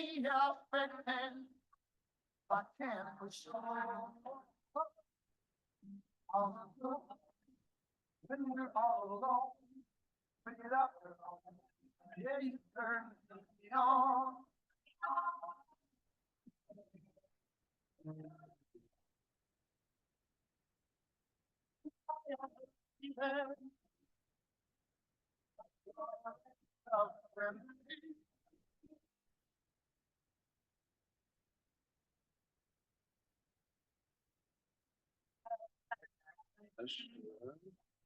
way up and I can't push on. When you're all alone, pick it up, yeah, you turn it on.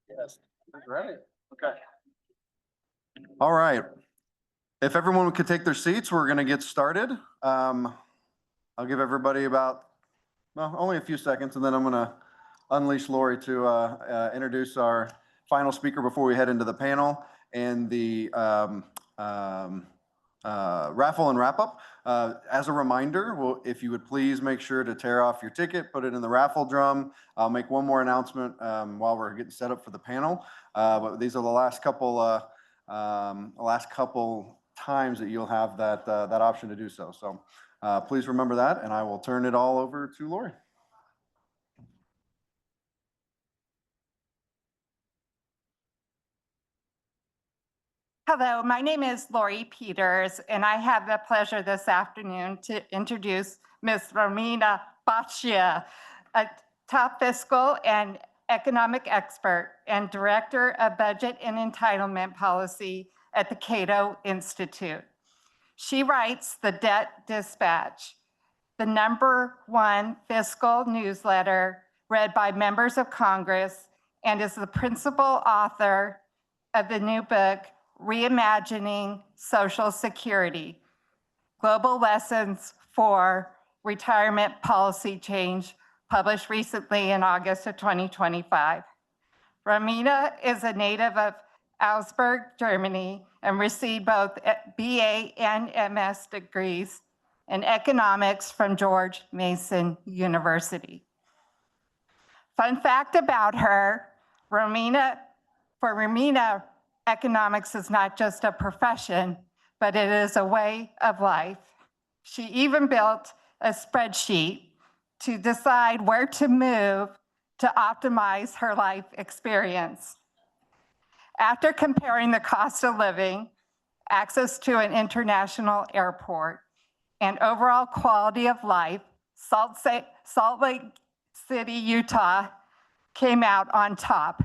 Yes, ready. Okay. All right. If everyone could take their seats, we're going to get started. I'll give everybody about, well, only a few seconds, and then I'm going to unleash Lori to introduce our final speaker before we head into the panel and the raffle and wrap up. As a reminder, if you would please make sure to tear off your ticket, put it in the raffle drum. I'll make one more announcement while we're getting set up for the panel. But these are the last couple times that you'll have that option to do so. So please remember that, and I will turn it all over to Lori. Hello, my name is Lori Peters, and I have the pleasure this afternoon to introduce Ms. Romina Boccia, a top fiscal and economic expert and director of budget and entitlement policy at the Cato Institute. She writes the Debt Dispatch, the #1 fiscal newsletter read by members of Congress, and is the principal author of the new book, Reimagining Social Security, Global Lessons for Retirement Policy Change, published recently in August of 2025. Romina is a native of Augsburg, Germany, and received both BA and MS degrees in economics from George Mason University. Fun fact about her, Romina, economics is not just a profession, but it is a way of life. She even built a spreadsheet to decide where to move to optimize her life experience. After comparing the cost of living, access to an international airport, and overall quality of life, Salt Lake City, Utah came out on top,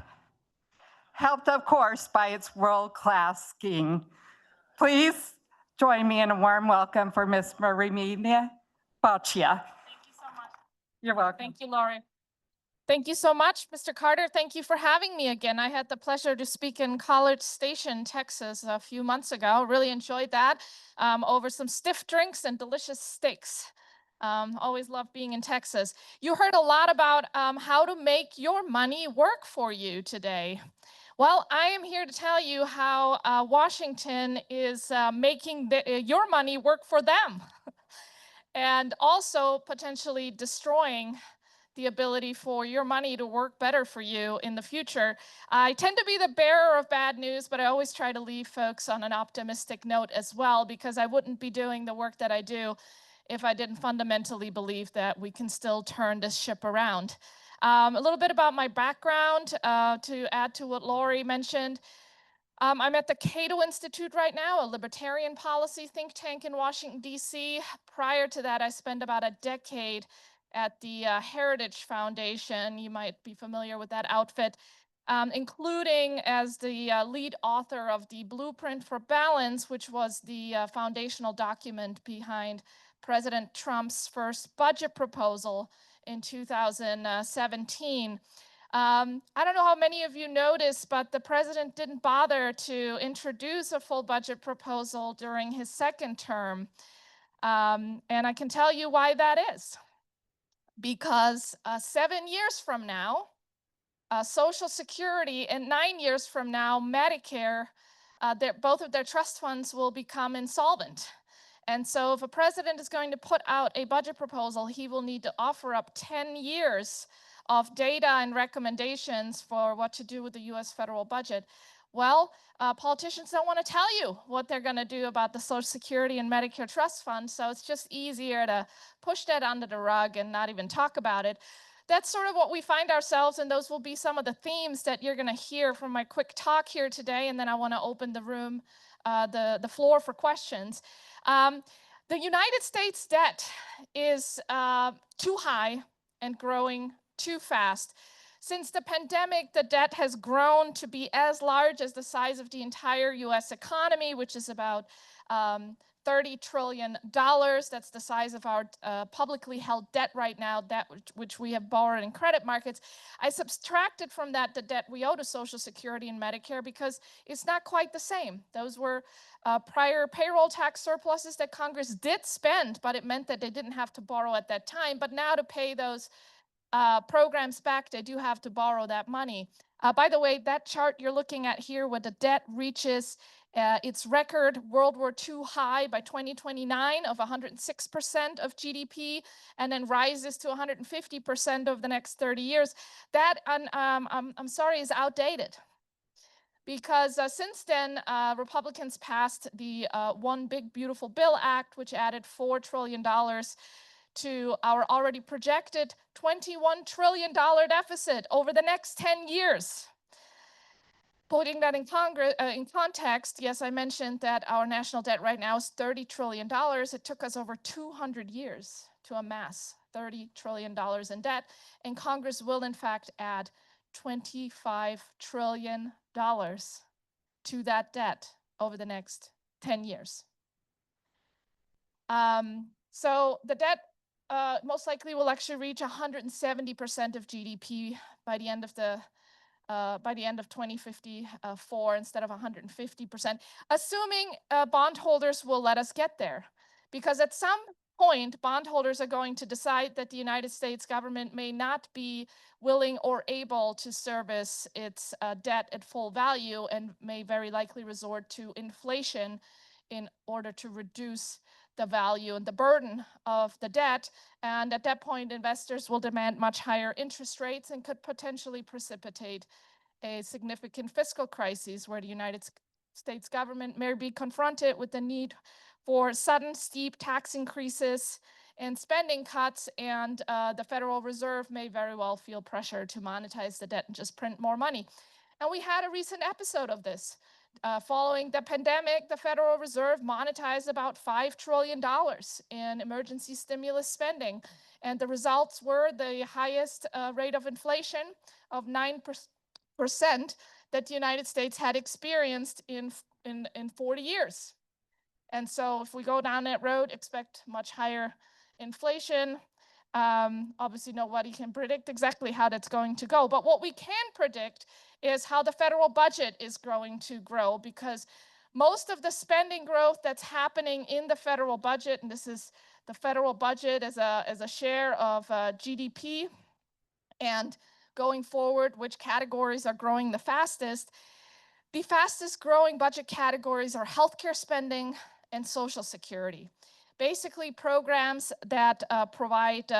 helped, of course, by its world-class skiing. Please join me in a warm welcome for Ms. Romina Boccia. Thank you so much. You're welcome. Thank you, Lori. Thank you so much, Mr. Carter. Thank you for having me again. I had the pleasure to speak in College Station, Texas a few months ago. Really enjoyed that over some stiff drinks and delicious steaks. Always love being in Texas. You heard a lot about how to make your money work for you today. Well, I am here to tell you how Washington is making your money work for them and also potentially destroying the ability for your money to work better for you in the future. I tend to be the bearer of bad news, but I always try to leave folks on an optimistic note as well, because I wouldn't be doing the work that I do if I didn't fundamentally believe that we can still turn this ship around. A little bit about my background to add to what Lori mentioned. I'm at the Cato Institute right now, a libertarian policy think tank in Washington, D.C. Prior to that, I spent about a decade at the Heritage Foundation. You might be familiar with that outfit, including as the lead author of the Blueprint for Balance, which was the foundational document behind President Trump's first budget proposal in 2017. I don't know how many of you noticed, but the president didn't bother to introduce a full budget proposal during his second term. And I can tell you why that is. Because 7 years from now, Social Security, and 9 years from now, Medicare, both of their trust funds will become insolvent. And so if a president is going to put out a budget proposal, he will need to offer up 10 years of data and recommendations for what to do with the US federal budget. Well, politicians don't want to tell you what they're going to do about the Social Security and Medicare trust fund, so it's just easier to push that under the rug and not even talk about it. That's sort of what we find ourselves, and those will be some of the themes that you're going to hear from my quick talk here today, and then I want to open the room, the floor for questions. The United States debt is too high and growing too fast. Since the pandemic, the debt has grown to be as large as the size of the entire US economy, which is about $30 trillion. That's the size of our publicly held debt right now, that which we have borrowed in credit markets. I subtracted from that the debt we owe to Social Security and Medicare because it's not quite the same. Those were prior payroll tax surpluses that Congress did spend, but it meant that they didn't have to borrow at that time. But now to pay those programs back, they do have to borrow that money. By the way, that chart you're looking at here, where the debt reaches its record World War II high by 2029 of 106% of GDP, and then rises to 150% over the next 30 years, that, I'm sorry, is outdated. Because since then, Republicans passed the One Big Beautiful Bill Act, which added $4 trillion to our already projected $21 trillion deficit over the next 10 years. Putting that in context, yes, I mentioned that our national debt right now is $30 trillion. It took us over 200 years to amass $30 trillion in debt, and Congress will in fact add $25 trillion to that debt over the next 10 years. So the debt most likely will actually reach 170% of GDP by the end of 2054 instead of 150%, assuming bondholders will let us get there. Because at some point, bondholders are going to decide that the United States government may not be willing or able to service its debt at full value, and may very likely resort to inflation in order to reduce the value and the burden of the debt. And at that point, investors will demand much higher interest rates and could potentially precipitate a significant fiscal crisis, where the United States government may be confronted with the need for sudden steep tax increases and spending cuts, and the Federal Reserve may very well feel pressure to monetize the debt and just print more money. And we had a recent episode of this. Following the pandemic, the Federal Reserve monetized about $5 trillion in emergency stimulus spending. And the results were the highest rate of inflation of 9% that the United States had experienced in 40 years. And so if we go down that road, expect much higher inflation. Obviously, nobody can predict exactly how that's going to go. But what we can predict is how the federal budget is going to grow, because most of the spending growth that's happening in the federal budget, and this is the federal budget as a share of GDP, and going forward, which categories are growing the fastest growing budget categories are healthcare spending and Social Security. Basically, programs that provide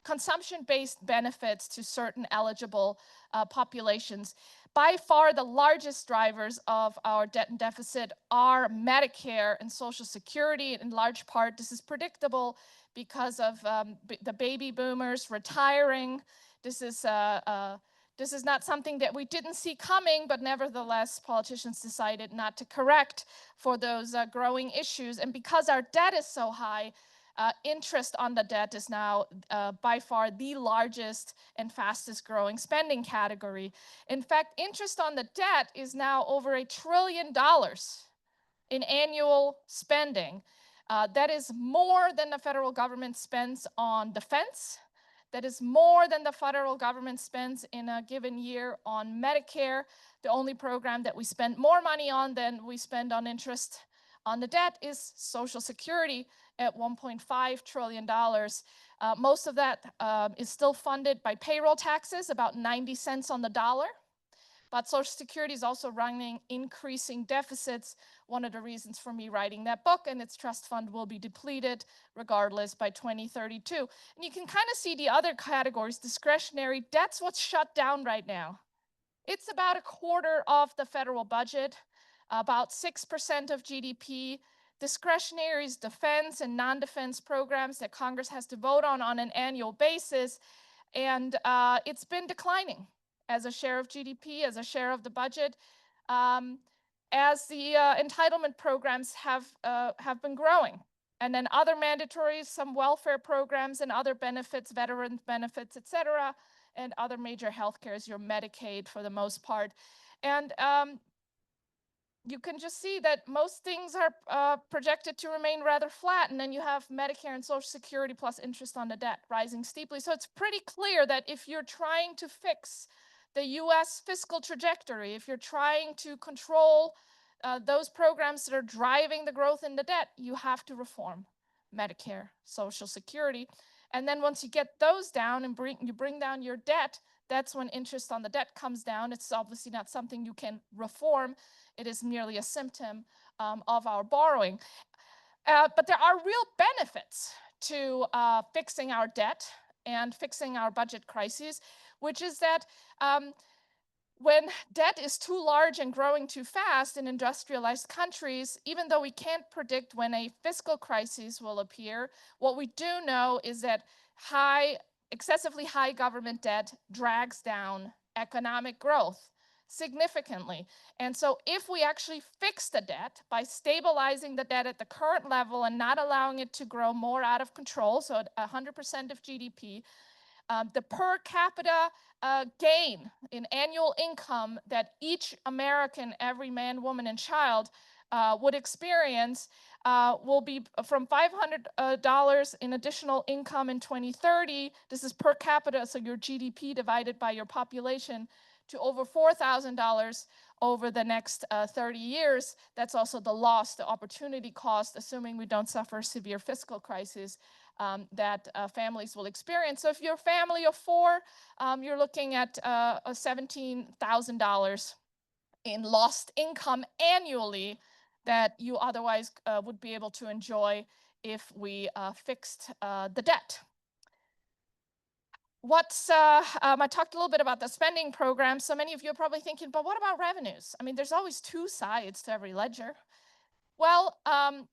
consumption-based benefits to certain eligible populations. By far, the largest drivers of our debt and deficit are Medicare and Social Security. In large part, this is predictable because of the baby boomers retiring. This is not something that we didn't see coming, but nevertheless, politicians decided not to correct for those growing issues. And because our debt is so high, interest on the debt is now by far the largest and fastest growing spending category. In fact, interest on the debt is now over $1 trillion in annual spending. That is more than the federal government spends on defense. That is more than the federal government spends in a given year on Medicare. The only program that we spend more money on than we spend on interest on the debt is Social Security at $1.5 trillion. Most of that is still funded by payroll taxes, about 90 cents on the dollar. But Social Security is also running increasing deficits. One of the reasons for me writing that book, and its trust fund will be depleted regardless by 2032. And you can kind of see the other categories. Discretionary, that's what's shut down right now. It's about a quarter of the federal budget, about 6% of GDP. Discretionary is defense and non-defense programs that Congress has to vote on an annual basis. And it's been declining as a share of GDP, as a share of the budget, as the entitlement programs have been growing. And then other mandatories, some welfare programs and other benefits, veteran benefits, et cetera, and other major healthcare is your Medicaid for the most part. And you can just see that most things are projected to remain rather flat. And then you have Medicare and Social Security plus interest on the debt rising steeply. So it's pretty clear that if you're trying to fix the US fiscal trajectory, if you're trying to control those programs that are driving the growth in the debt, you have to reform Medicare, Social Security. And then once you get those down and bring down your debt, that's when interest on the debt comes down. It's obviously not something you can reform. It is merely a symptom of our borrowing. But there are real benefits to fixing our debt and fixing our budget crises, which is that when debt is too large and growing too fast in industrialized countries, even though we can't predict when a fiscal crisis will appear, what we do know is that excessively high government debt drags down economic growth significantly. And so if we actually fix the debt by stabilizing the debt at the current level and not allowing it to grow more out of control, so at 100% of GDP, the per capita gain in annual income that each American, every man, woman, and child would experience will be from $500 in additional income in 2030. This is per capita, so your GDP divided by your population, to over $4,000 over the next 30 years. That's also the loss, the opportunity cost, assuming we don't suffer a severe fiscal crisis, that families will experience. So if you're a family of four, you're looking at $17,000 in lost income annually that you otherwise would be able to enjoy if we fixed the debt. I talked a little bit about the spending program. So many of you are probably thinking, but what about revenues? I mean, there's always two sides to every ledger. Well,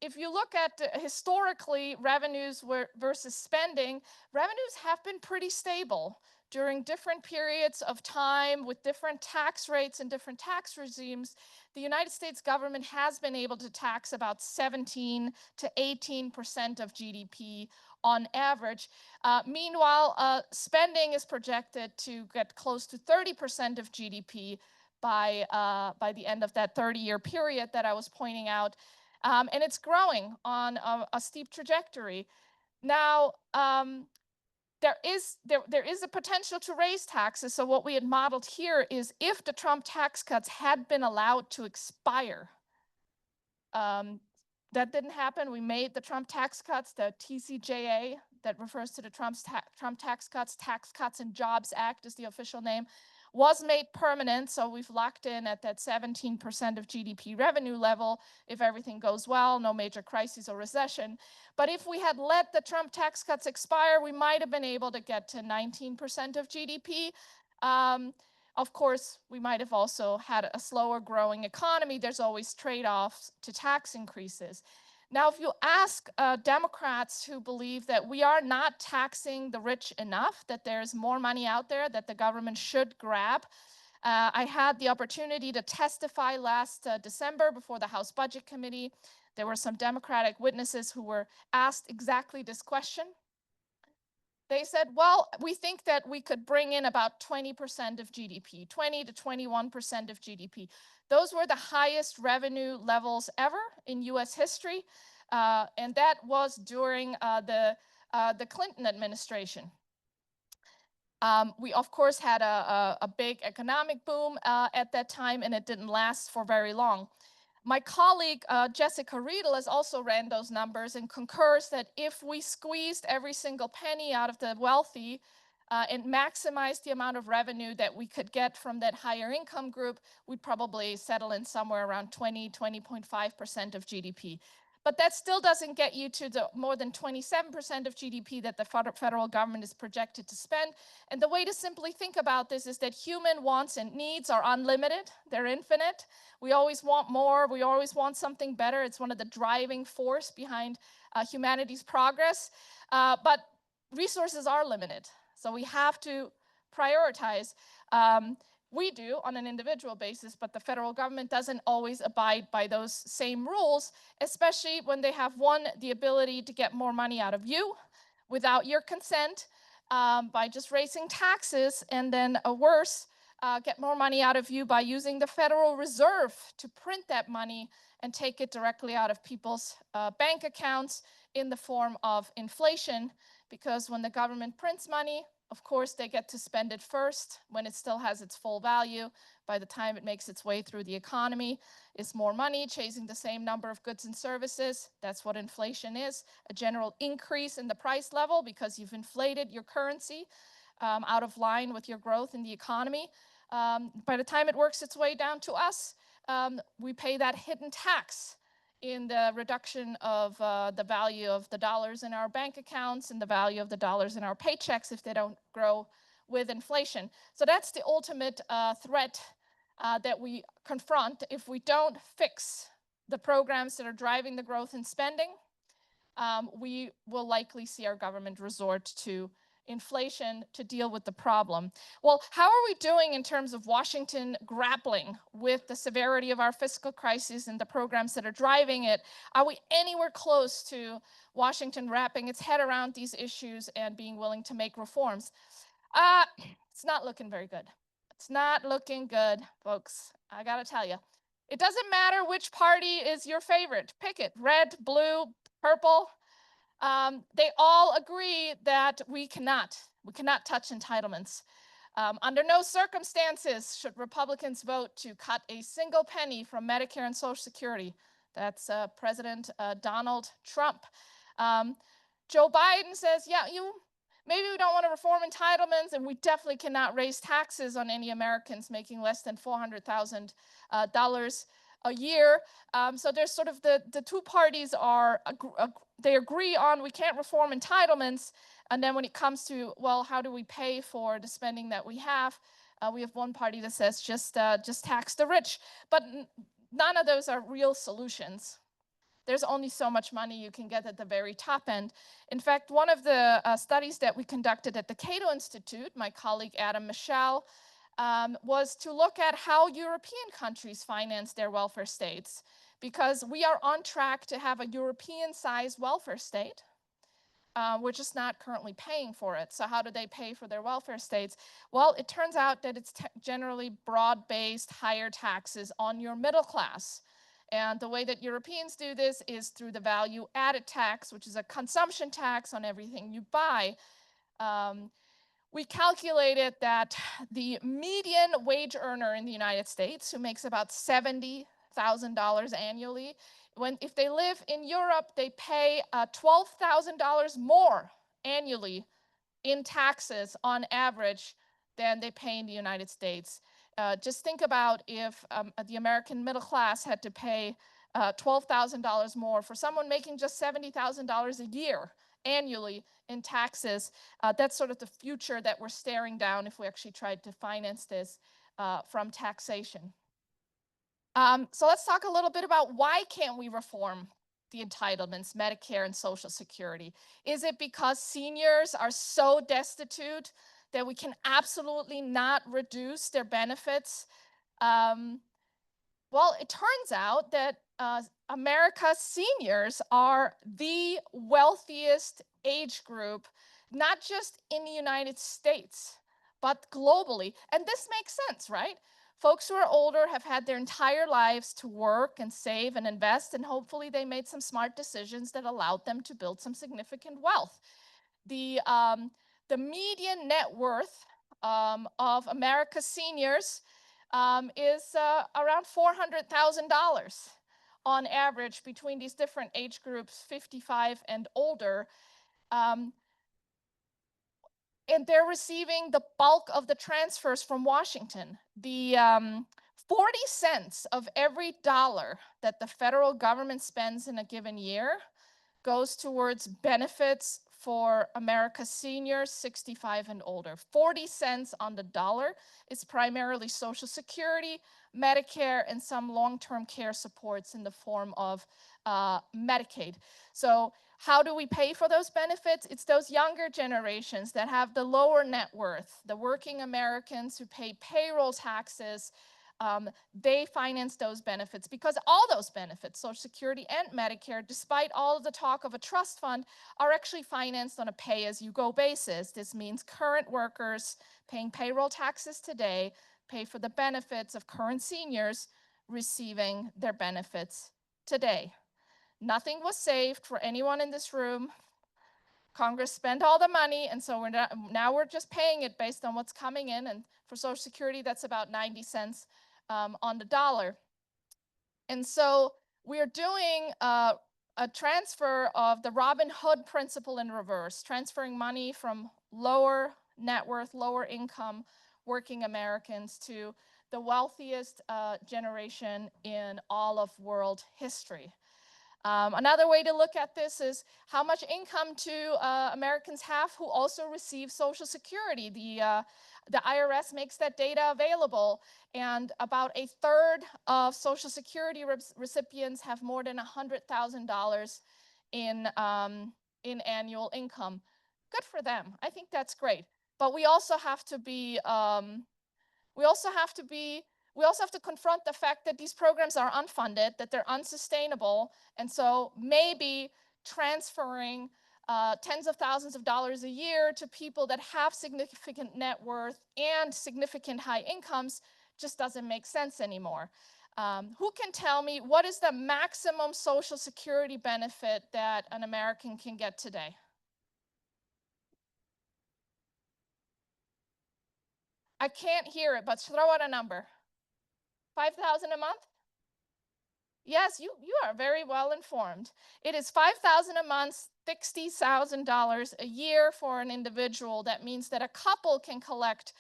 if you look at historically revenues versus spending, revenues have been pretty stable during different periods of time with different tax rates and different tax regimes. The United States government has been able to tax about 17 to 18% of GDP on average. Meanwhile, spending is projected to get close to 30% of GDP by the end of that 30-year period that I was pointing out. And it's growing on a steep trajectory. Now, there is a potential to raise taxes. So what we had modeled here is if the Trump tax cuts had been allowed to expire, that didn't happen. We made the Trump tax cuts, the TCJA, that refers to the Trump tax Cuts and Jobs Act is the official name, was made permanent. So we've locked in at that 17% of GDP revenue level if everything goes well, no major crisis or recession. But if we had let the Trump tax cuts expire, we might have been able to get to 19% of GDP. Of course, we might have also had a slower growing economy. There's always trade-offs to tax increases. Now, if you ask Democrats who believe that we are not taxing the rich enough, that there's more money out there that the government should grab, I had the opportunity to testify last December before the House Budget Committee. There were some Democratic witnesses who were asked exactly this question. They said, well, we think that we could bring in about 20% of GDP, 20 to 21% of GDP. Those were the highest revenue levels ever in US history. And that was during the Clinton administration. We, of course, had a big economic boom at that time, and it didn't last for very long. My colleague, Jessica Riedel, has also ran those numbers and concurs that if we squeezed every single penny out of the wealthy and maximized the amount of revenue that we could get from that higher income group, we'd probably settle in somewhere around 20.5% of GDP. But that still doesn't get you to the more than 27% of GDP that the federal government is projected to spend. And the way to simply think about this is that human wants and needs are unlimited, they're infinite. We always want more, we always want something better. It's one of the driving force behind humanity's progress. But resources are limited, so we have to prioritize. We do on an individual basis, but the federal government doesn't always abide by those same rules, especially when they have, one, the ability to get more money out of you without your consent by just raising taxes, and then worse, get more money out of you by using the Federal Reserve to print that money and take it directly out of people's bank accounts in the form of inflation. Because when the government prints money, of course, they get to spend it first when it still has its full value. By the time it makes its way through the economy, it's more money chasing the same number of goods and services. That's what inflation is, a general increase in the price level because you've inflated your currency out of line with your growth in the economy. By the time it works its way down to us, we pay that hidden tax in the reduction of the value of the dollars in our bank accounts and the value of the dollars in our paychecks if they don't grow with inflation. So that's the ultimate threat that we confront if we don't fix the programs that are driving the growth in spending. We will likely see our government resort to inflation to deal with the problem. Well, how are we doing in terms of Washington grappling with the severity of our fiscal crisis and the programs that are driving it? Are we anywhere close to Washington wrapping its head around these issues and being willing to make reforms? It's not looking very good. It's not looking good, folks. I gotta tell you. It doesn't matter which party is your favorite. Pick it, red, blue, purple. They all agree that we cannot touch entitlements. Under no circumstances should Republicans vote to cut a single penny from Medicare and Social Security. That's President Donald Trump. Joe Biden says, yeah, maybe we don't want to reform entitlements, and we definitely cannot raise taxes on any Americans making less than $400,000 a year. So there's sort of the two parties they agree on we can't reform entitlements. And then when it comes to, well, how do we pay for the spending that we have one party that says just tax the rich. But none of those are real solutions. There's only so much money you can get at the very top end. In fact, one of the studies that we conducted at the Cato Institute, my colleague Adam Michel, was to look at how European countries finance their welfare states, because we are on track to have a European-sized welfare state. We're just not currently paying for it. So how do they pay for their welfare states? Well, it turns out that it's generally broad-based higher taxes on your middle class. And the way that Europeans do this is through the value-added tax, which is a consumption tax on everything you buy. We calculated that the median wage earner in the United States, who makes about $70,000 annually, if they live in Europe, they pay $12,000 more annually in taxes on average than they pay in the United States. Just think about if the American middle class had to pay $12,000 more for someone making just $70,000 a year annually in taxes. That's sort of the future that we're staring down if we actually tried to finance this from taxation. So let's talk a little bit about why can't we reform the entitlements, Medicare and Social Security? Is it because seniors are so destitute that we can absolutely not reduce their benefits? Well, it turns out that America's seniors are the wealthiest age group, not just in the United States, but globally. And this makes sense, right? Folks who are older have had their entire lives to work and save and invest, and hopefully they made some smart decisions that allowed them to build some significant wealth. The median net worth of America's seniors is around $400,000 on average between these different age groups, 55 and older. And they're receiving the bulk of the transfers from Washington. The 40 cents of every dollar that the federal government spends in a given year goes towards benefits for America's seniors 65 and older. 40 cents on the dollar is primarily Social Security, Medicare, and some long-term care supports in the form of Medicaid. So how do we pay for those benefits? It's those younger generations that have the lower net worth, the working Americans who pay payroll taxes. They finance those benefits because all those benefits, Social Security and Medicare, despite all of the talk of a trust fund, are actually financed on a pay-as-you-go basis. This means current workers paying payroll taxes today pay for the benefits of current seniors receiving their benefits today. Nothing was saved for anyone in this room. Congress spent all the money, and so now we're just paying it based on what's coming in. And for Social Security, that's about 90 cents on the dollar. And so we're doing a transfer of the Robin Hood principle in reverse, transferring money from lower net worth, lower income working Americans to the wealthiest generation in all of world history. Another way to look at this is how much income do Americans have who also receive Social Security. The IRS makes that data available, and about a third of Social Security recipients have more than $100,000 in annual income. Good for them. I think that's great. But we also have to confront the fact that these programs are unfunded, that they're unsustainable, and so maybe transferring tens of thousands of dollars a year to people that have significant net worth and significant high incomes just doesn't make sense anymore. Who can tell me what is the maximum Social Security benefit that an American can get today? I can't hear it, but throw out a number. 5,000 a month? Yes, you are very well informed. It is 5,000 a month, $60,000 a year for an individual. That means that a couple can collect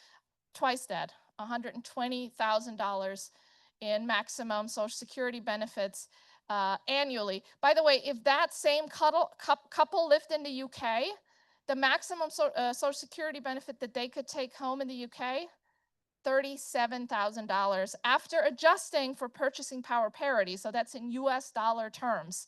twice that, $120,000 in maximum Social Security benefits annually. By the way, if that same couple lived in the UK, the maximum Social Security benefit that they could take home in the UK, $37,000 after adjusting for purchasing power parity. So that's in US dollar terms.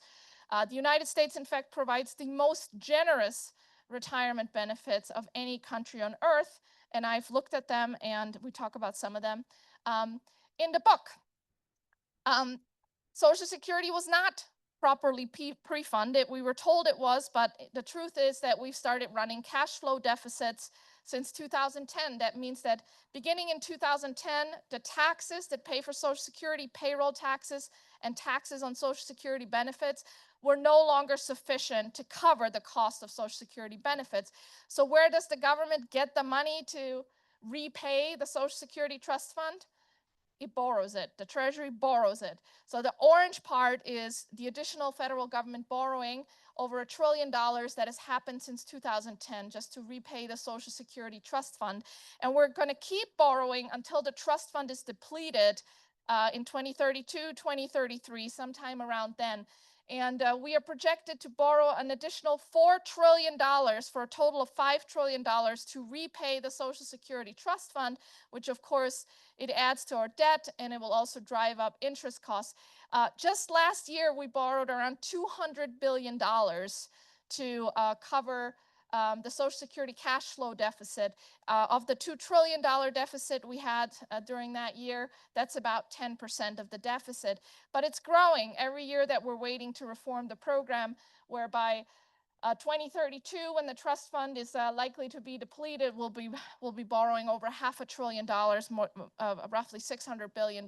The United States, in fact, provides the most generous retirement benefits of any country on earth. And I've looked at them, and we talk about some of them in the book. Social Security was not properly pre-funded. We were told it was, but the truth is that we've started running cash flow deficits since 2010. That means that beginning in 2010, the taxes that pay for Social Security, payroll taxes, and taxes on Social Security benefits were no longer sufficient to cover the cost of Social Security benefits. So where does the government get the money to repay the Social Security Trust Fund? It borrows it. The Treasury borrows it. So the orange part is the additional federal government borrowing, over $1 trillion that has happened since 2010 just to repay the Social Security Trust Fund. And we're going to keep borrowing until the trust fund is depleted in 2032, 2033, sometime around then. And we are projected to borrow an additional $4 trillion for a total of $5 trillion to repay the Social Security Trust Fund, which of course it adds to our debt, and it will also drive up interest costs. Just last year, we borrowed around $200 billion to cover the Social Security cash flow deficit. Of the $2 trillion deficit we had during that year, that's about 10% of the deficit. But it's growing every year that we're waiting to reform the program, whereby 2032, when the trust fund is likely to be depleted, we'll be borrowing over $500 billion, roughly $600 billion,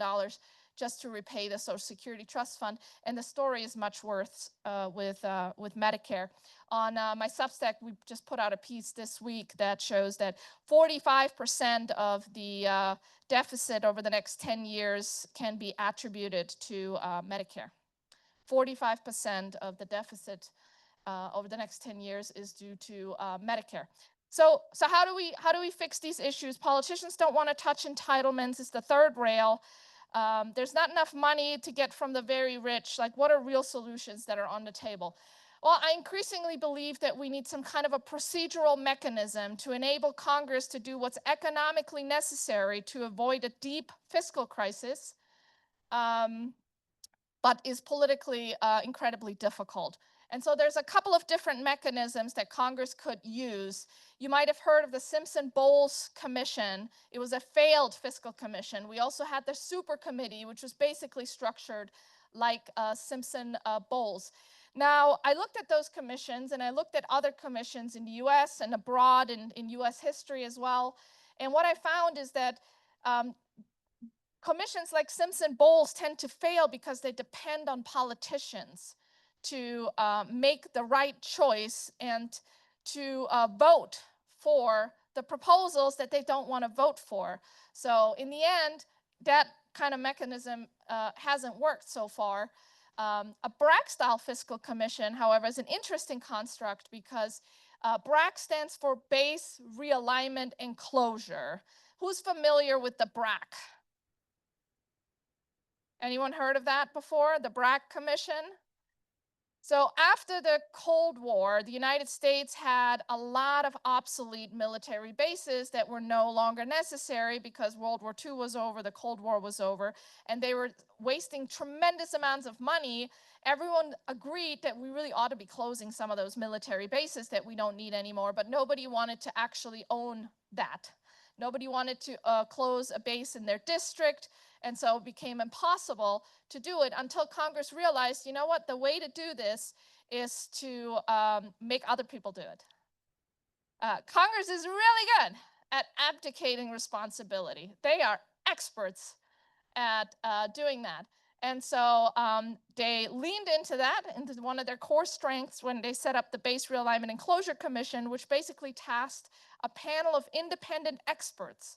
just to repay the Social Security Trust Fund. And the story is much worse with Medicare. On my Substack, we just put out a piece this week that shows that 45% of the deficit over the next 10 years can be attributed to Medicare. 45% of the deficit over the next 10 years is due to Medicare. So how do we fix these issues? Politicians don't want to touch entitlements. It's the third rail. There's not enough money to get from the very rich. Like, what are real solutions that are on the table? Well, I increasingly believe that we need some kind of a procedural mechanism to enable Congress to do what's economically necessary to avoid a deep fiscal crisis, but is politically incredibly difficult. And so there's a couple of different mechanisms that Congress could use. You might have heard of the Simpson-Bowles Commission. It was a failed fiscal commission. We also had the Super Committee, which was basically structured like Simpson-Bowles. Now, I looked at those commissions, and I looked at other commissions in the US and abroad in US history as well. And what I found is that commissions like Simpson-Bowles tend to fail because they depend on politicians to make the right choice and to vote for the proposals that they don't want to vote for. So in the end, that kind of mechanism hasn't worked so far. A BRAC-style fiscal commission, however, is an interesting construct because BRAC stands for Base, Realignment, and Closure. Who's familiar with the BRAC? Anyone heard of that before, the BRAC Commission? So after the Cold War, the United States had a lot of obsolete military bases that were no longer necessary because World War II was over, the Cold War was over, and they were wasting tremendous amounts of money. Everyone agreed that we really ought to be closing some of those military bases that we don't need anymore, but nobody wanted to actually own that. Nobody wanted to close a base in their district, and so it became impossible to do it until Congress realized, you know what, the way to do this is to make other people do it. Congress is really good at abdicating responsibility. They are experts at doing that. And so they leaned into that, into one of their core strengths when they set up the Base Realignment and Closure Commission, which basically tasked a panel of independent experts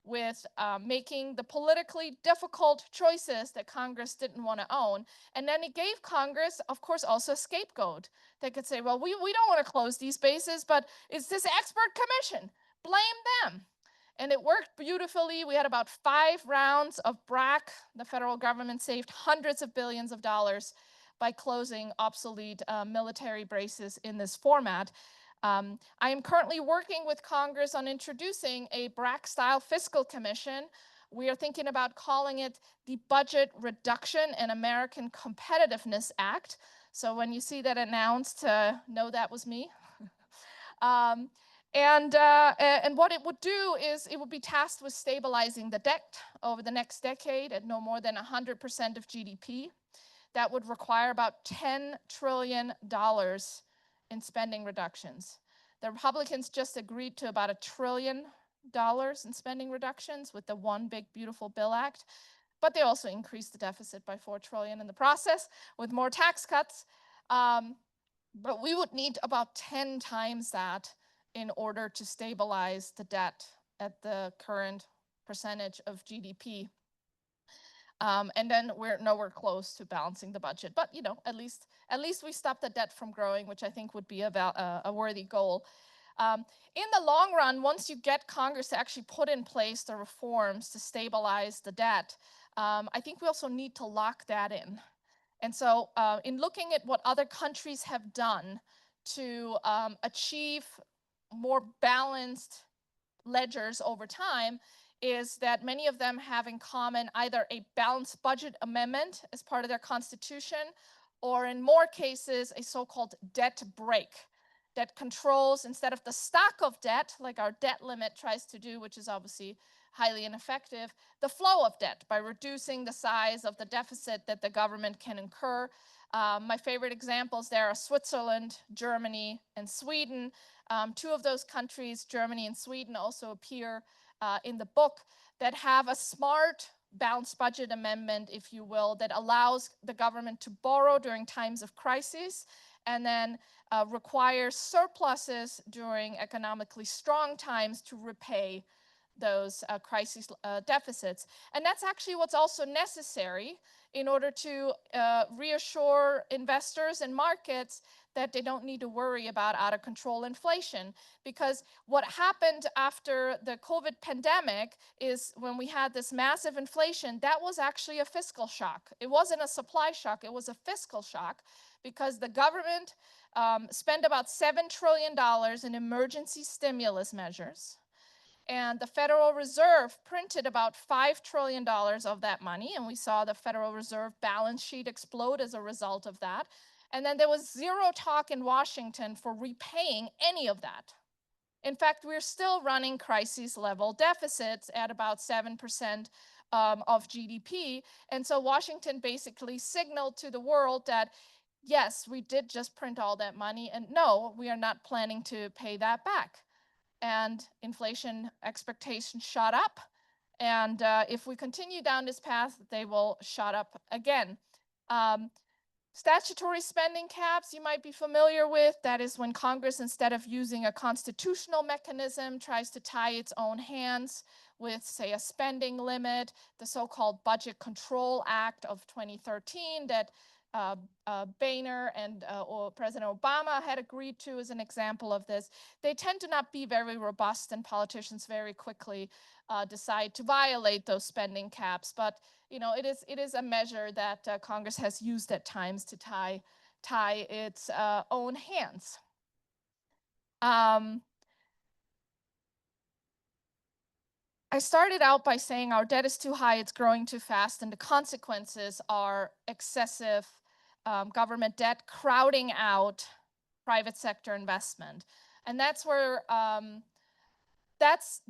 with making the politically difficult choices that Congress didn't want to own. And then it gave Congress, of course, also a scapegoat. They could say, well, we don't want to close these bases, but it's this expert commission. Blame them. And it worked beautifully. We had about 5 rounds of BRAC. The federal government saved hundreds of billions of dollars by closing obsolete military bases in this format. I am currently working with Congress on introducing a BRAC-style fiscal commission. We are thinking about calling it the Budget Reduction and American Competitiveness Act. So when you see that announced, know that was me. And what it would do is it would be tasked with stabilizing the debt over the next decade at no more than 100% of GDP. That would require about $10 trillion in spending reductions. The Republicans just agreed to about $1 trillion in spending reductions with the One Big Beautiful Bill Act, but they also increased the deficit by $4 trillion in the process with more tax cuts. But we would need about 10 times that in order to stabilize the debt at the current percentage of GDP. And then we're nowhere close to balancing the budget. But you know, at least we stopped the debt from growing, which I think would be a worthy goal. In the long run, once you get Congress to actually put in place the reforms to stabilize the debt, I think we also need to lock that in. And so in looking at what other countries have done to achieve more balanced ledgers over time, is that many of them have in common either a balanced budget amendment as part of their constitution, or in more cases, a so-called debt break that controls, instead of the stock of debt, like our debt limit tries to do, which is obviously highly ineffective, the flow of debt by reducing the size of the deficit that the government can incur. My favorite examples there are Switzerland, Germany, and Sweden. 2 of those countries, Germany and Sweden, also appear in the book, that have a smart balanced budget amendment, if you will, that allows the government to borrow during times of crisis and then requires surpluses during economically strong times to repay those crisis deficits. And that's actually what's also necessary in order to reassure investors and markets that they don't need to worry about out of control inflation. Because what happened after the COVID pandemic is when we had this massive inflation, that was actually a fiscal shock. It wasn't a supply shock, it was a fiscal shock, because the government spent about $7 trillion in emergency stimulus measures. And the Federal Reserve printed about $5 trillion of that money. And we saw the Federal Reserve balance sheet explode as a result of that. And then there was zero talk in Washington for repaying any of that. In fact, we're still running crisis level deficits at about 7% of GDP. And so Washington basically signaled to the world that, yes, we did just print all that money, and no, we are not planning to pay that back. And inflation expectations shot up. And if we continue down this path, they will shot up again. Statutory spending caps, you might be familiar with. That is when Congress, instead of using a constitutional mechanism, tries to tie its own hands with, say, a spending limit. The so-called Budget Control Act of 2013 that Boehner and or President Obama had agreed to as an example of this. They tend to not be very robust, and politicians very quickly decide to violate those spending caps. But you know, it is a measure that Congress has used at times to tie its own hands. I started out by saying our debt is too high, it's growing too fast, and the consequences are excessive government debt crowding out private sector investment. And that's where that's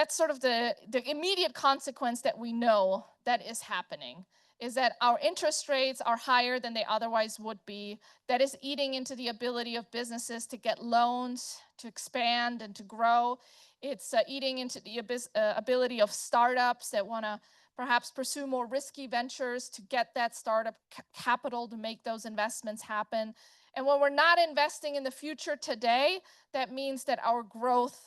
sort of the immediate consequence that we know that is happening, is that our interest rates are higher than they otherwise would be. That is eating into the ability of businesses to get loans, to expand and to grow. It's eating into the ability of startups that want to perhaps pursue more risky ventures to get that startup capital to make those investments happen. And when we're not investing in the future today, that means that our growth,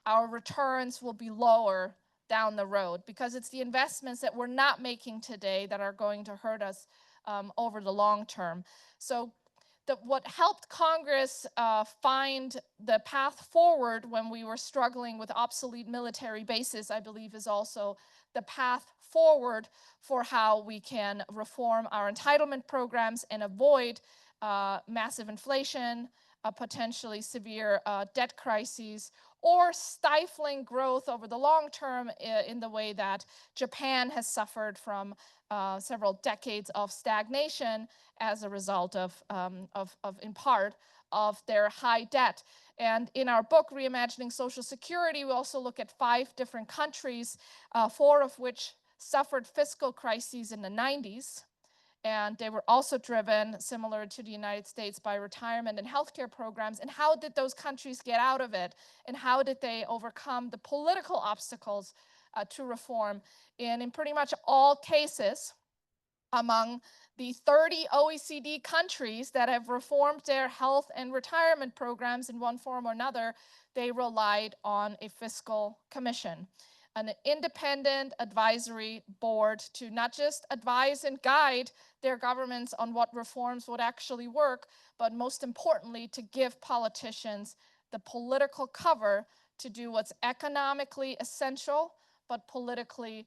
our returns will be lower down the road, because it's the investments that we're not making today that are going to hurt us over the long term. So what helped Congress find the path forward when we were struggling with obsolete military bases, I believe, is also the path forward for how we can reform our entitlement programs and avoid massive inflation, potentially severe debt crises, or stifling growth over the long term in the way that Japan has suffered from several decades of stagnation as a result of in part, of their high debt. And in our book, Reimagining Social Security, we also look at 5 different countries, 4 of which suffered fiscal crises in the 90s. And they were also driven, similar to the United States, by retirement and healthcare programs. And how did those countries get out of it? And how did they overcome the political obstacles to reform? And in pretty much all cases, among the 30 OECD countries that have reformed their health and retirement programs in one form or another, they relied on a fiscal commission, an independent advisory board to not just advise and guide their governments on what reforms would actually work, but most importantly, to give politicians the political cover to do what's economically essential, but politically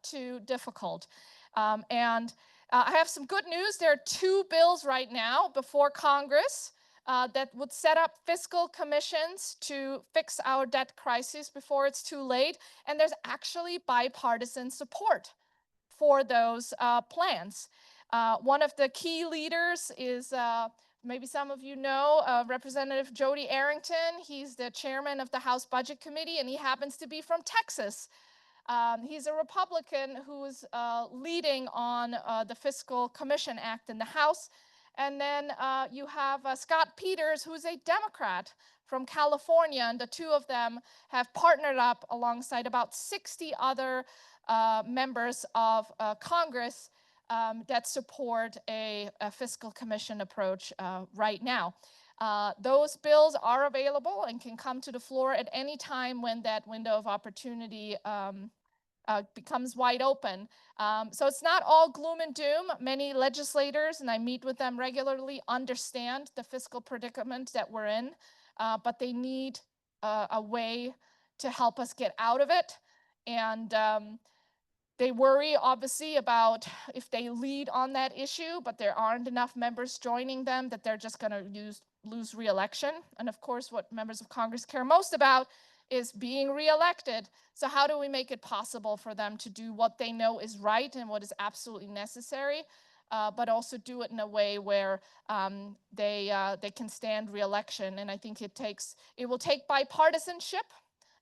too difficult. And I have some good news. There are 2 bills right now before Congress that would set up fiscal commissions to fix our debt crisis before it's too late. And there's actually bipartisan support for those plans. One of the key leaders is, maybe some of you know, Representative Jody Arrington. He's the chairman of the House Budget Committee, and he happens to be from Texas. He's a Republican who's leading on the Fiscal Commission Act in the House. And then you have Scott Peters, who's a Democrat from California, and the 2 of them have partnered up alongside about 60 other members of Congress that support a fiscal commission approach right now. Those bills are available and can come to the floor at any time when that window of opportunity becomes wide open. So it's not all gloom and doom. Many legislators, and I meet with them regularly, understand the fiscal predicament that we're in, but they need a way to help us get out of it. And they worry, obviously, about if they lead on that issue, but there aren't enough members joining them, that they're just going to lose re-election. And of course, what members of Congress care most about is being re-elected. So how do we make it possible for them to do what they know is right and what is absolutely necessary, but also do it in a way where they can stand re-election? And I think it will take bipartisanship.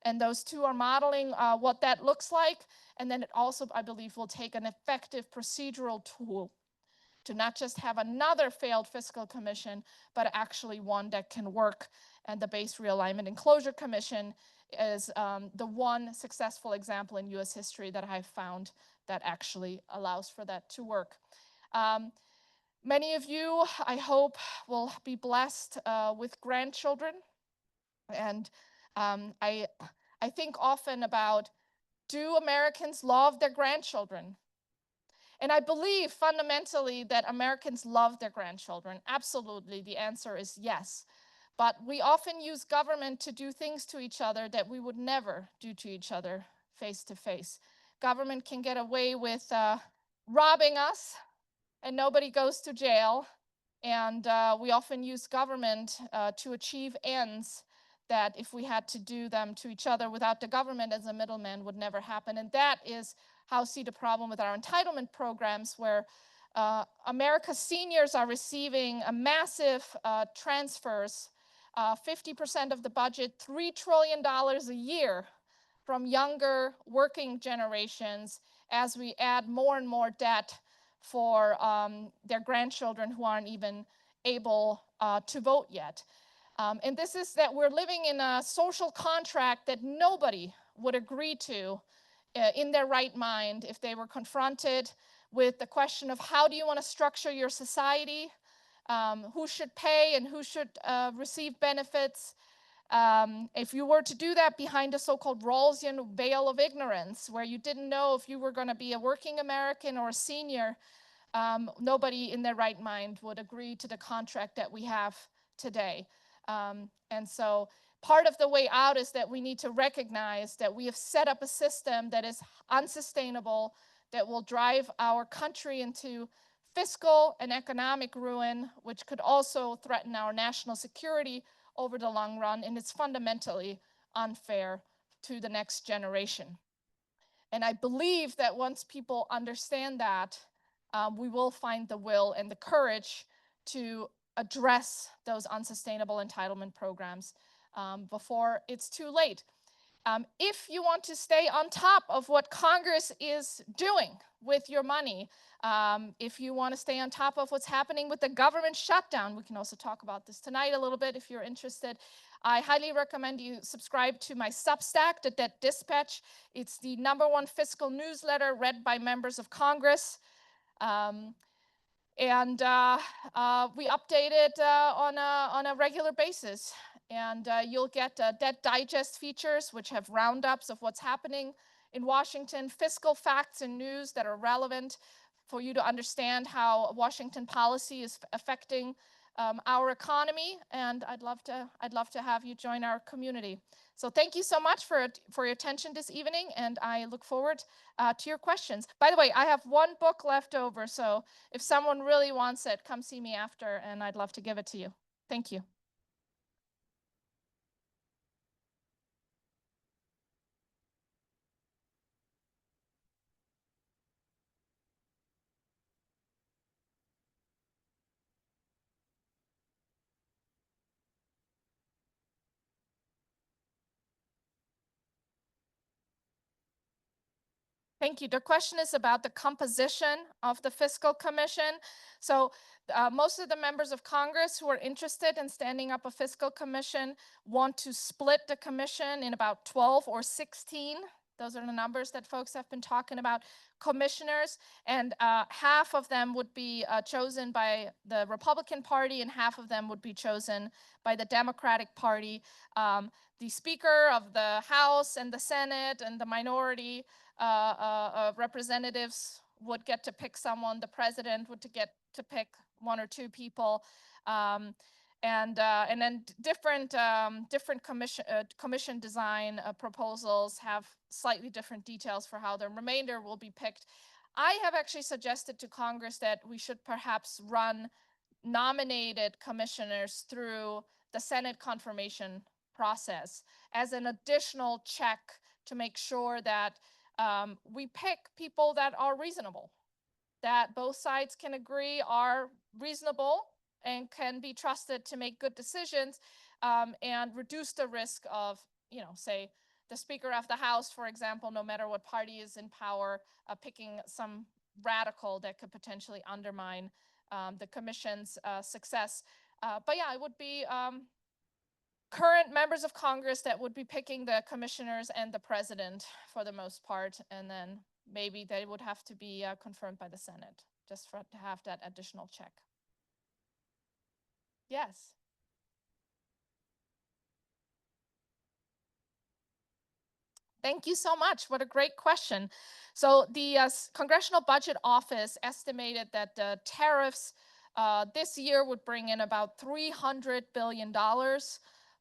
And those two are modeling what that looks like. And then it also, I believe, will take an effective procedural tool to not just have another failed fiscal commission, but actually one that can work. And the Base Realignment and Closure Commission is the one successful example in US history that I've found that actually allows for that to work. Many of you, I hope, will be blessed with grandchildren. And I think often about, do Americans love their grandchildren? And I believe fundamentally that Americans love their grandchildren. Absolutely, the answer is yes. But we often use government to do things to each other that we would never do to each other face to face. Government can get away with robbing us and nobody goes to jail. And we often use government to achieve ends that if we had to do them to each other without the government as a middleman would never happen. And that is how I see the problem with our entitlement programs, where America's seniors are receiving a massive transfers, 50% of the budget, $3 trillion a year from younger working generations as we add more and more debt for their grandchildren who aren't even able to vote yet. And this is that we're living in a social contract that nobody would agree to in their right mind if they were confronted with the question of how do you want to structure your society, who should pay and who should receive benefits. If you were to do that behind a so-called Rawlsian veil of ignorance, where you didn't know if you were going to be a working American or a senior, nobody in their right mind would agree to the contract that we have today. And so part of the way out is that we need to recognize that we have set up a system that is unsustainable, that will drive our country into fiscal and economic ruin, which could also threaten our national security over the long run, and it's fundamentally unfair to the next generation. And I believe that once people understand that, we will find the will and the courage to address those unsustainable entitlement programs before it's too late. If you want to stay on top of what Congress is doing with your money, if you want to stay on top of what's happening with the government shutdown, we can also talk about this tonight a little bit if you're interested. I highly recommend you subscribe to my Substack, the Debt Dispatch. It's the #1 fiscal newsletter read by members of Congress. And we update it on a regular basis. And you'll get Debt Digest features, which have roundups of what's happening in Washington, fiscal facts and news that are relevant for you to understand how Washington policy is affecting our economy. And I'd love to have you join our community. So thank you so much for your attention this evening, and I look forward to your questions. By the way, I have one book left over, so if someone really wants it, come see me after, and I'd love to give it to you. Thank you. Thank you. The question is about the composition of the Fiscal Commission. So most of the members of Congress who are interested in standing up a Fiscal Commission want to split the commission in about 12 or 16. Those are the numbers that folks have been talking about, commissioners, and half of them would be chosen by the Republican Party and half of them would be chosen by the Democratic Party. The Speaker of the House and the Senate and the minority representatives would get to pick someone, the president would get to pick one or two people. And then different commission design proposals have slightly different details for how the remainder will be picked. I have actually suggested to Congress that we should perhaps run nominated commissioners through the Senate confirmation process as an additional check to make sure that we pick people that are reasonable, that both sides can agree are reasonable and can be trusted to make good decisions, and reduce the risk of, say, the Speaker of the House, for example, no matter what party is in power, picking some radical that could potentially undermine the commission's success. But yeah, it would be current members of Congress that would be picking the commissioners and the president for the most part, and then maybe they would have to be confirmed by the Senate, just to have that additional check. Yes. Thank you so much. What a great question. So the Congressional Budget Office estimated that the tariffs this year would bring in about $300 billion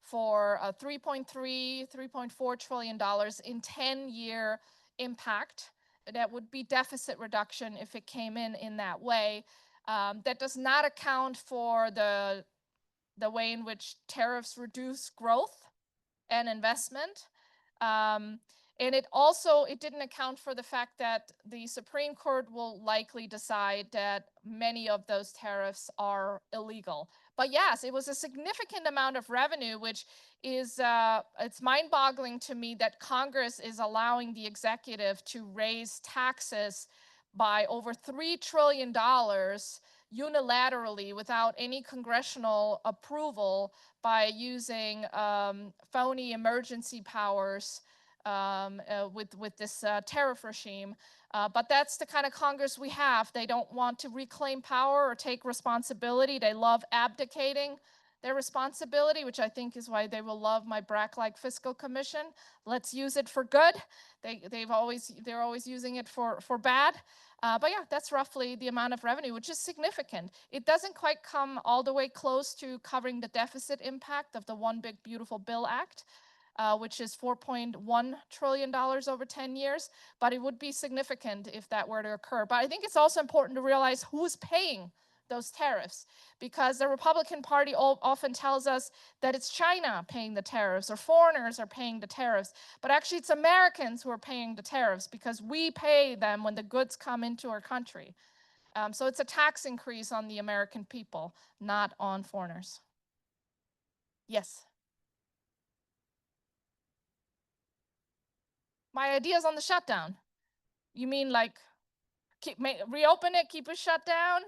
for $3.4 trillion in 10-year impact. That would be deficit reduction if it came in that way. That does not account for the way in which tariffs reduce growth and investment. And it didn't account for the fact that the Supreme Court will likely decide that many of those tariffs are illegal. But yes, it was a significant amount of revenue, which is, it's mind-boggling to me that Congress is allowing the executive to raise taxes by over $3 trillion unilaterally without any congressional approval by using phony emergency powers with this tariff regime. But that's the kind of Congress we have. They don't want to reclaim power or take responsibility. They love abdicating their responsibility, which I think is why they will love my BRAC-like fiscal commission. Let's use it for good. They're always using it for bad. But yeah, that's roughly the amount of revenue, which is significant. It doesn't quite come all the way close to covering the deficit impact of the One Big Beautiful Bill Act, which is $4.1 trillion over 10 years, but it would be significant if that were to occur. But I think it's also important to realize who's paying those tariffs, because the Republican Party often tells us that it's China paying the tariffs or foreigners are paying the tariffs, but actually it's Americans who are paying the tariffs because we pay them when the goods come into our country. So it's a tax increase on the American people, not on foreigners. Yes. My ideas on the shutdown. You mean like reopen it, keep it shut down?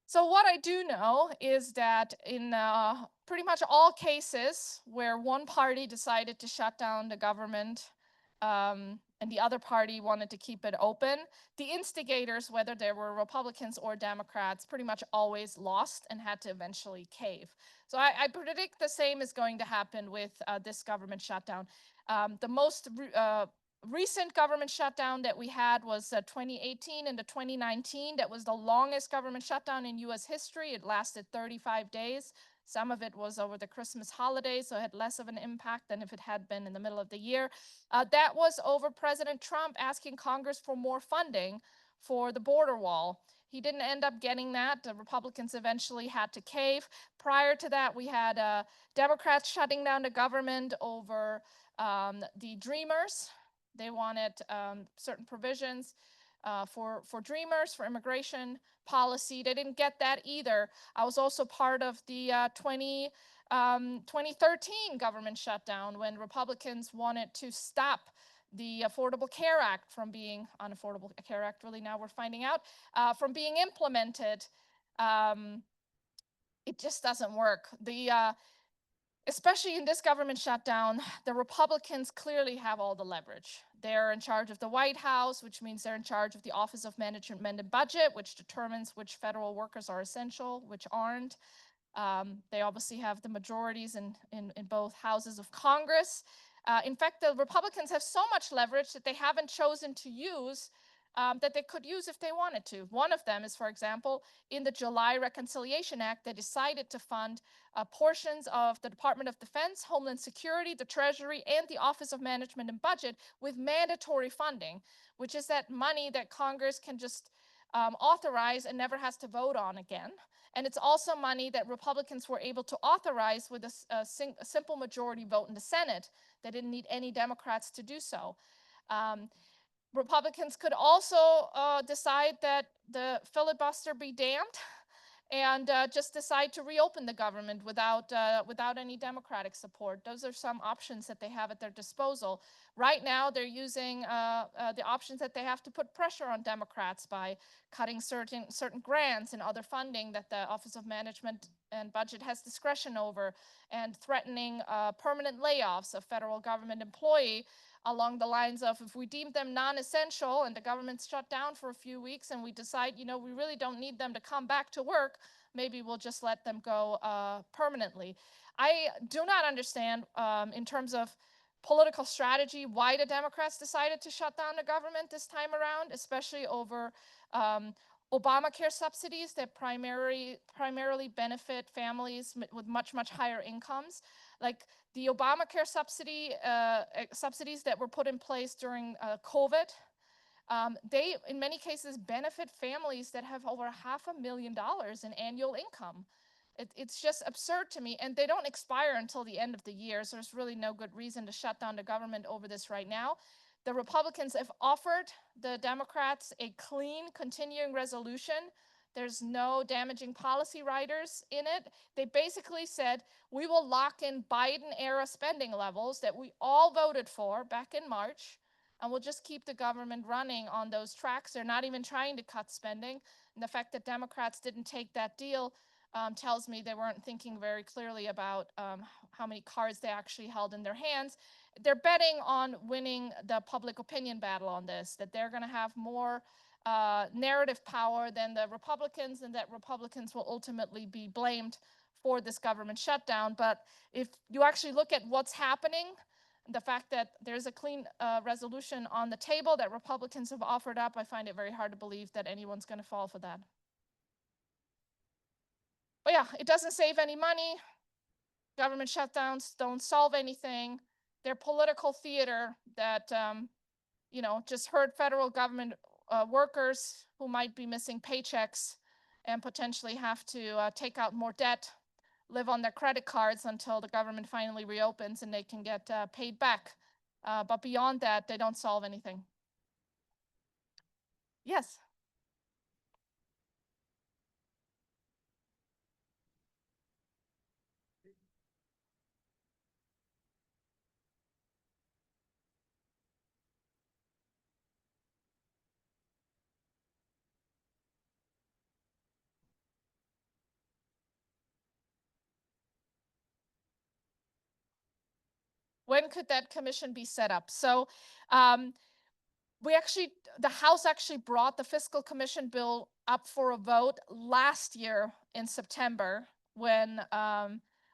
So what I do know is that in pretty much all cases where one party decided to shut down the government and the other party wanted to keep it open, the instigators, whether they were Republicans or Democrats, pretty much always lost and had to eventually cave. So I predict the same is going to happen with this government shutdown. The most recent government shutdown that we had was 2018 into 2019. That was the longest government shutdown in US history. It lasted 35 days. Some of it was over the Christmas holidays, so it had less of an impact than if it had been in the middle of the year. That was over President Trump asking Congress for more funding for the border wall. He didn't end up getting that. The Republicans eventually had to cave. Prior to that, we had Democrats shutting down the government over the Dreamers. They wanted certain provisions for Dreamers, for immigration policy. They didn't get that either. I was also part of the 2013 government shutdown when Republicans wanted to stop the Affordable Care Act from being, Unaffordable Care Act, really now we're finding out, from being implemented. It just doesn't work. Especially in this government shutdown, the Republicans clearly have all the leverage. They're in charge of the White House, which means they're in charge of the Office of Management and Budget, which determines which federal workers are essential, which aren't. They obviously have the majorities in both houses of Congress. In fact, the Republicans have so much leverage that they haven't chosen to use that they could use if they wanted to. One of them is, for example, in the July Reconciliation Act, they decided to fund portions of the Department of Defense, Homeland Security, the Treasury, and the Office of Management and Budget with mandatory funding, which is that money that Congress can just authorize and never has to vote on again. And it's also money that Republicans were able to authorize with a simple majority vote in the Senate. They didn't need any Democrats to do so. Republicans could also decide that the filibuster be damned and just decide to reopen the government without any Democratic support. Those are some options that they have at their disposal. Right now, they're using the options that they have to put pressure on Democrats by cutting certain grants and other funding that the Office of Management and Budget has discretion over, and threatening permanent layoffs of federal government employee along the lines of, if we deem them non-essential and the government's shut down for a few weeks and we decide, you know, we really don't need them to come back to work, maybe we'll just let them go permanently. I do not understand in terms of political strategy why the Democrats decided to shut down the government this time around, especially over Obamacare subsidies that primarily benefit families with much higher incomes. Like the Obamacare subsidies that were put in place during COVID, they, in many cases, benefit families that have over $500,000 in annual income. It's just absurd to me, and they don't expire until the end of the year, so there's really no good reason to shut down the government over this right now. The Republicans have offered the Democrats a clean continuing resolution. There's no damaging policy riders in it. They basically said, we will lock in Biden-era spending levels that we all voted for back in March, and we'll just keep the government running on those tracks. They're not even trying to cut spending. And the fact that Democrats didn't take that deal tells me they weren't thinking very clearly about how many cards they actually held in their hands. They're betting on winning the public opinion battle on this, that they're going to have more narrative power than the Republicans, and that Republicans will ultimately be blamed for this government shutdown. But if you actually look at what's happening, the fact that there's a clean resolution on the table that Republicans have offered up, I find it very hard to believe that anyone's going to fall for that. But yeah, it doesn't save any money. Government shutdowns don't solve anything. They're political theater that, you know, just hurt federal government workers who might be missing paychecks and potentially have to take out more debt, live on their credit cards until the government finally reopens and they can get paid back. But beyond that, they don't solve anything. Yes. When could that commission be set up? So the House actually brought the fiscal commission bill up for a vote last year in September, when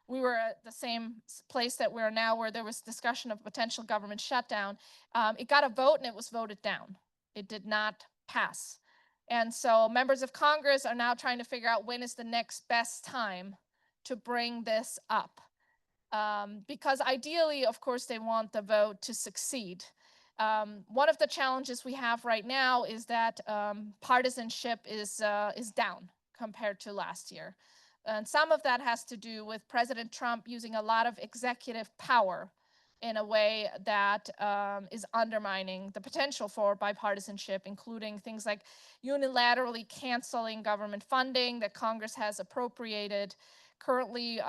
we were at the same place that we're now, where there was discussion of potential government shutdown. It got a vote and it was voted down. It did not pass. And so members of Congress are now trying to figure out when is the next best time to bring this up. Because ideally, of course, they want the vote to succeed. One of the challenges we have right now is that partisanship is down compared to last year. And some of that has to do with President Trump using a lot of executive power in a way that is undermining the potential for bipartisanship, including things like unilaterally canceling government funding that Congress has appropriated. Currently,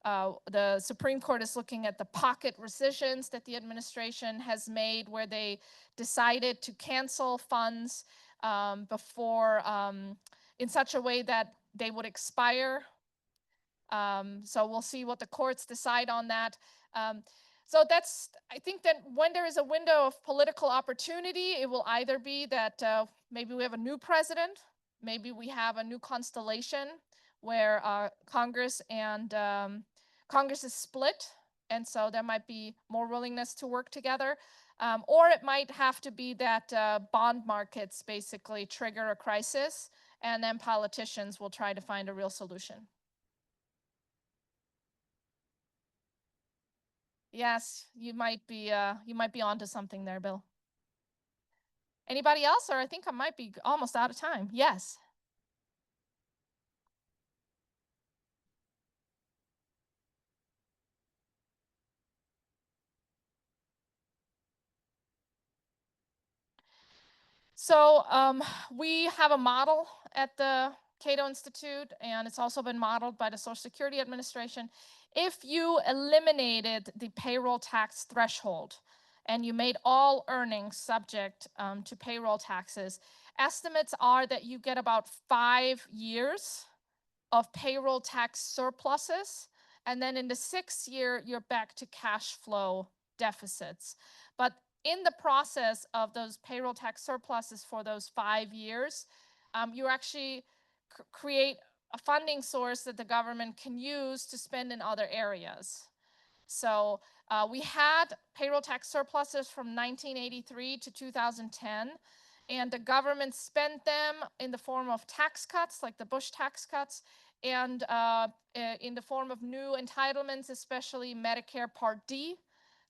the Supreme Court is looking at the pocket rescissions that the administration has made, where they decided to cancel funds before in such a way that they would expire. So we'll see what the courts decide on that. So I think that when there is a window of political opportunity, it will either be that maybe we have a new president, maybe we have a new constellation where Congress is split, and so there might be more willingness to work together. Or it might have to be that bond markets basically trigger a crisis, and then politicians will try to find a real solution. Yes, you might be onto something there, Bill. Anybody else? Or I think I might be almost out of time. Yes. So we have a model at the Cato Institute, and it's also been modeled by the Social Security Administration. If you eliminated the payroll tax threshold and you made all earnings subject to payroll taxes, estimates are that you get about 5 years of payroll tax surpluses, and then in the 6th year, you're back to cash flow deficits. But in the process of those payroll tax surpluses for those 5 years, you actually create a funding source that the government can use to spend in other areas. So we had payroll tax surpluses from 1983 to 2010, and the government spent them in the form of tax cuts, like the Bush tax cuts, and in the form of new entitlements, especially Medicare Part D,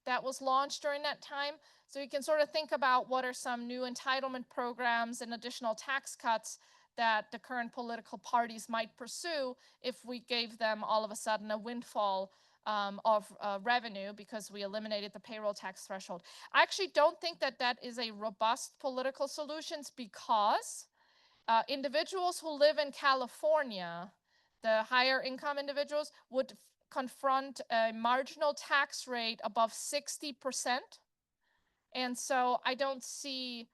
that was launched during that time. So you can sort of think about what are some new entitlement programs and additional tax cuts that the current political parties might pursue if we gave them all of a sudden a windfall of revenue because we eliminated the payroll tax threshold. I actually don't think that that is a robust political solution because individuals who live in California, the higher income individuals, would confront a marginal tax rate above 60%. And so I don't see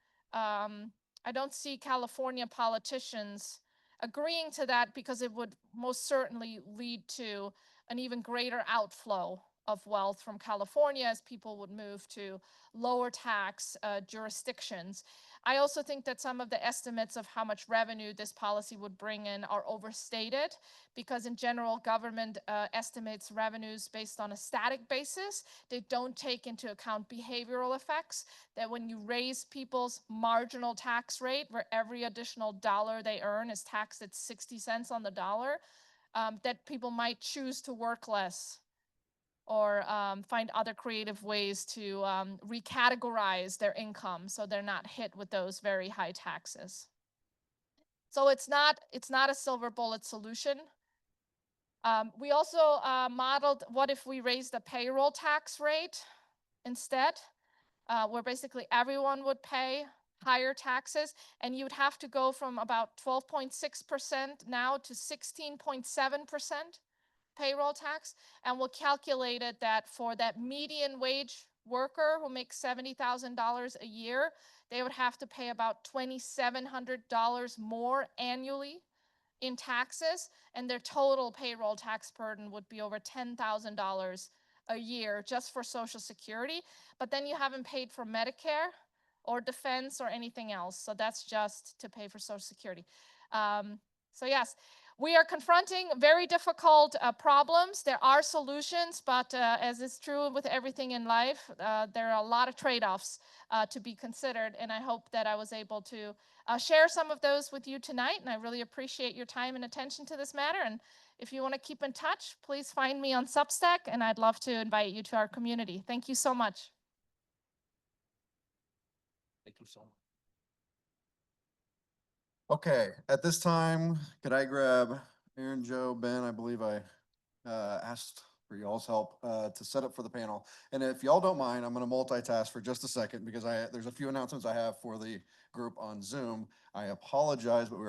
California politicians agreeing to that because it would most certainly lead to an even greater outflow of wealth from California as people would move to lower tax jurisdictions. I also think that some of the estimates of how much revenue this policy would bring in are overstated because in general, government estimates revenues based on a static basis. They don't take into account behavioral effects, that when you raise people's marginal tax rate, where every additional dollar they earn is taxed at 60 cents on the dollar, that people might choose to work less or find other creative ways to recategorize their income so they're not hit with those very high taxes. So it's not a silver bullet solution. We also modeled what if we raised the payroll tax rate instead, where basically everyone would pay higher taxes, and you would have to go from about 12.6% now to 16.7% payroll tax, and we'll calculate it that for that median wage worker who makes $70,000 a year, they would have to pay about $2,700 more annually in taxes, and their total payroll tax burden would be over $10,000 a year just for Social Security. But then you haven't paid for Medicare or defense or anything else. So that's just to pay for Social Security. So yes, we are confronting very difficult problems. There are solutions, but as is true with everything in life, there are a lot of trade-offs to be considered. And I hope that I was able to share some of those with you tonight. And I really appreciate your time and attention to this matter. And if you want to keep in touch, please find me on Substack, and I'd love to invite you to our community. Thank you so much. Thank you so much. Okay, at this time, could I grab Aaron, Joe, Ben? I believe I asked for y'all's help to set up for the panel. And if y'all don't mind, I'm going to multitask for just a second because there's a few announcements I have for the group on Zoom. I apologize, but we were